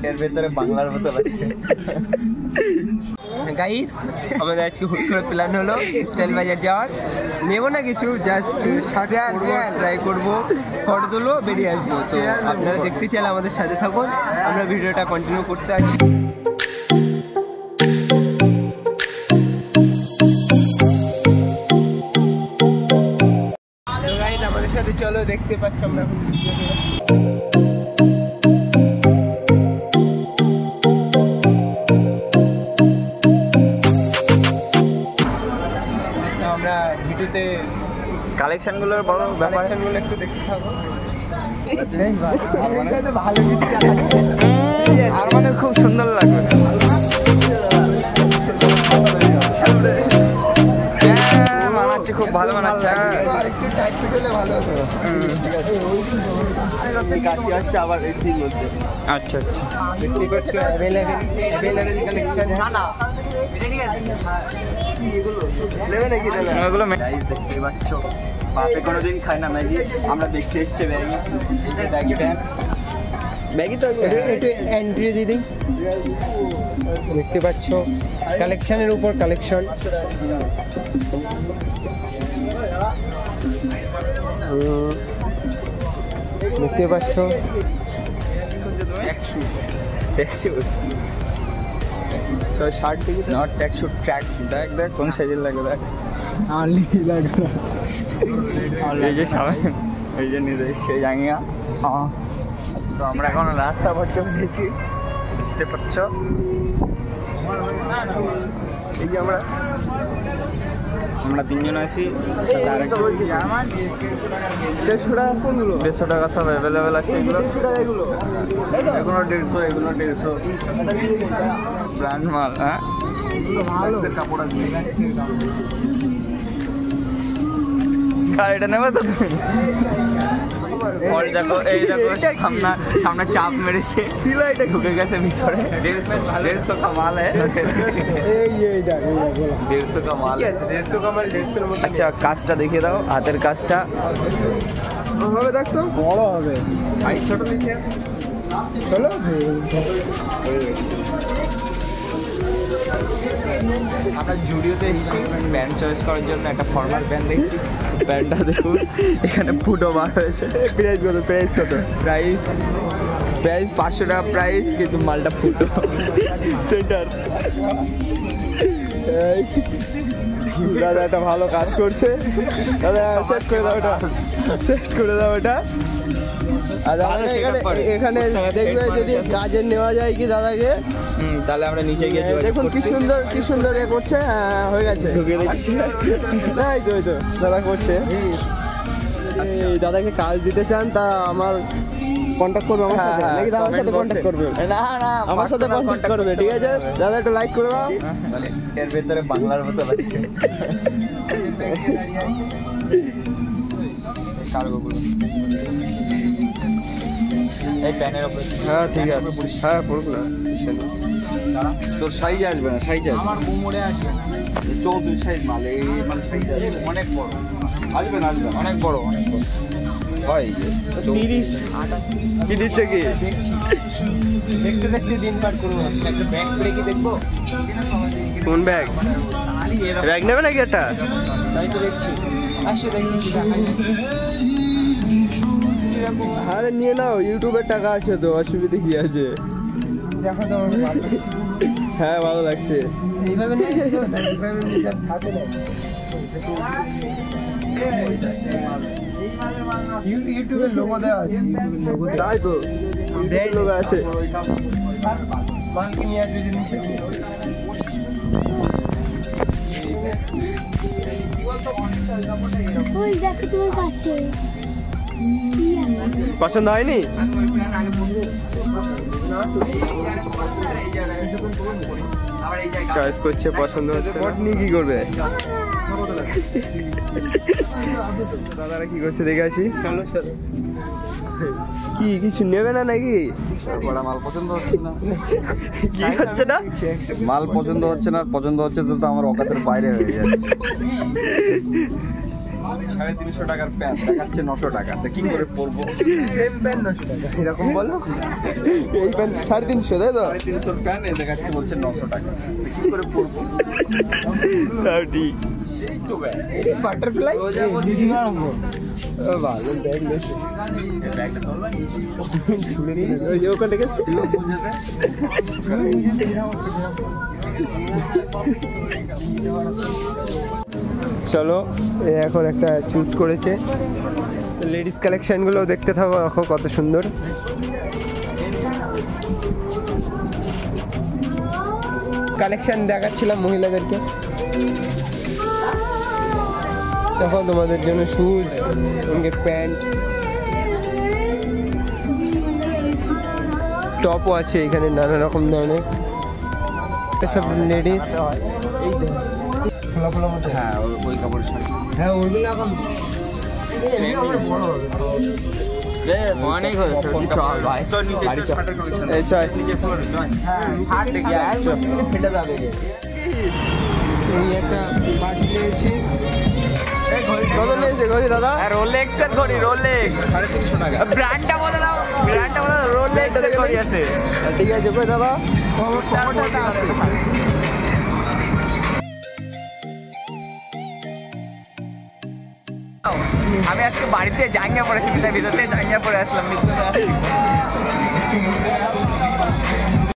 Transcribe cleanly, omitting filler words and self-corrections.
এর ভেতরে বাংলার বোতল আছে। গাইস আমাদের আজকে হুট করে প্ল্যান হলো স্টাইল বাজার যাওয়ার। নেবো না কিছু, জাস্ট শার্ট পরবো, ট্রাই করবো, ফটো তুলবো, বেরিয়ে আসবো। তো আপনারা দেখতে চাইলে আমাদের সাথে থাকুন, আমরা ভিডিওটা কন্টিনিউ করতে আছি। আমাদের সাথে চলো, দেখতে পাচ্ছ আমরা আমরা ভিডিওতে কালেকশনগুলোর বড় কালেকশনগুলো একটু দেখতে থাকবো। ভালো কিছু আর মানে খুব সুন্দর লাগবে। মানাচ্ছে, খুব ভালো মানাচ্ছে। একটু টাইট ফিট হলে ভালো হতো। আচ্ছা আবার এর মধ্যে আচ্ছা আচ্ছা দেখতে পাচ্ছ অ্যাভেলেবল কালেকশন। না না ঠিক আছে, এগুলো নেবে নাকি? এগুলো গাইস দেখতে পাচ্ছ, বাপে কোনোদিন খায় না ম্যাগি, আমরা দেখতে এসেছি ম্যাগি। এই যে ম্যাগি প্যান, ম্যাগি তো একটু এন্ট্রি দিদি। দেখতে পাচ্ছ কালেকশনের উপর কালেকশন। দেখতে পাচ্ছ শার্ট দেখি, নট ট্যাক শুট, ট্র্যাক দেখ দেখ কোন সাইজের লাগে, দেখ এই যে সবাই এই যে নিয়ে এসছে জাঙ্গিয়া। তো আমরা এখন রাস্তা ভর্তি উঠেছি, দেখতে পাচ্ছ। এই যে আমরা তিনজন আছি, 150 টাকা সব অ্যাভেলেবেল আছে। এগুলো 150, এগুলো 150 ব্র্যান্ড মাল। হ্যাঁ কাপড় আছে। এটা নেবে তো তুমি? দেখো এই দেখো সামনে চাপ মেরেছে, সিলাইটা ঢুকে গেছে ভিতরে। 150 का माल है। 150 का माल है। 150 का माल 150 में। अच्छा কাজটা দেখিয়ে দাও, হাতের কাজটা হবে, দেখ তো বড় হবে, সাইজ ছোট দেখে চলো। আমরা জুডিওতে এসেছি প্যান্ট চয়েস করার জন্য, একটা ফর্মাল প্যান্ট দেখছি। প্যান্টটা দেখুন, এখানে ফুটো বার হয়েছে। প্রাইস কত? প্রাইস 500 টাকা প্রাইস, কিন্তু মালটা ফুটো সেন্টার। দাদা একটা ভালো কাজ করছে, দাদা সেট করে দাও এটা। আর এখানে দেখবে যদি কাজের নেওয়া যায় কি দাদাকে, তাহলে আমরা নিচে গিয়ে দেখুন কি সুন্দর এ করছে। হয়ে গেছে, ঢুকিয়ে দিচ্ছি। তাই তো দাদা করছে। এই দাদাকে কাজ দিতে চান তা আমার কন্ট্যাক্ট করবে আমার সাথে, নাকি দাদার সাথে কন্ট্যাক্ট করবে? না আমার সাথে কন্ট্যাক্ট করবে, ঠিক আছে? দাদা একটু লাইক করে দাও। এর ভেতরে বাংলার বোতল আছে। কার্গোগুলো এই প্যানের উপরে। হ্যাঁ ঠিক আছে, হ্যাঁ পড়ব না। তোর সাইজ আসবে না, সাইজ আমার কোমরে আসবে 34 সাইজ মাল। এই মাল সাইজ অনেক বড় আসবে না, অনেক বড় হয়। 30 কি দিচ্ছে কি? দেখতে দিন পার করবো। একটা ব্যাগ করে কি দেখবো? কোন ব্যাগ নেবে নাকি একটা? তাই তো দেখছি, আসে দেখি। আরে নিয়ে নাও, ইউটিউবের টাকা আছে তো, অসুবিধা কি আছে? দেখো তো হ্যাঁ ভালো লাগছে। ইউটিউবের লোগো দেওয়া আছে, তাই তো লোগো আছে। বালকি নিয়ে আসবে জিনিস। পছন্দ হয়নি? চয়েস করছে, পছন্দ হচ্ছে। নিয়ে কি করবে? দাদারা কি করছে দেখে আসি। চলো কি কিছু নেবে না নাকি? মাল পছন্দ হচ্ছে না। কি হচ্ছে না? মাল পছন্দ হচ্ছে না, পছন্দ হচ্ছে তো আমার অকাতের বাইরে হয়ে যাচ্ছে। 350 টাকার প্যান্ট দেখাচ্ছে 900 টাকা, তা কি করে পরবো? সেম প্যান্ট 900 টাকা এরকম বলো। এই প্যান্ট 350, তাই তো? 350 প্যান্ট এই দেখাচ্ছে বলছে 900 টাকা, কি করে পরবো? তাও ঠিক। সেই তো ব্যাগ, বাটারফ্লাই দিদি মারবো। ভালো ব্যাগ লেছে। এই ব্যাগটা তোলা ওই যে ওখান থেকে চলো এখন একটা চুজ করেছে, লেডিস কালেকশনগুলো দেখতে থাকো, দেখো কত সুন্দর। কালেকশন দেখাচ্ছিলাম মহিলাদেরকে, দেখো তোমাদের জন্য শুজ, প্যান্ট, টপও আছে এখানে নানা রকম ধরনের, সব লেডিস। হ্যাঁ ওই কাপড়ের শাড়ি, হ্যাঁ ওইগুলো এখন অনেক হয়েছে চল ভাই, তো নিচে শার্টের কালেকশন, এই চল নিচে ফুল চল। হ্যাঁ শার্ট দেখি ফেটে যাবে। এই একটা বাস নিয়েছি, কত নিয়েছে ঘড়ি দাদা? রোলেক্স এর ঘড়ি, রোলেক্স 350 টাকা। ব্র্যান্ডটা বলে দাও, ব্র্যান্ডটা বলে দাও। রোলেক্স এর ঘড়ি আছে। ঠিক আছে কই দাদা? কতটা আছে? আমি আজকে বাড়িতে জাঙ্গিয়া পরে আসি, ভিতরে জাঙ্গিয়া পরে আসলাম।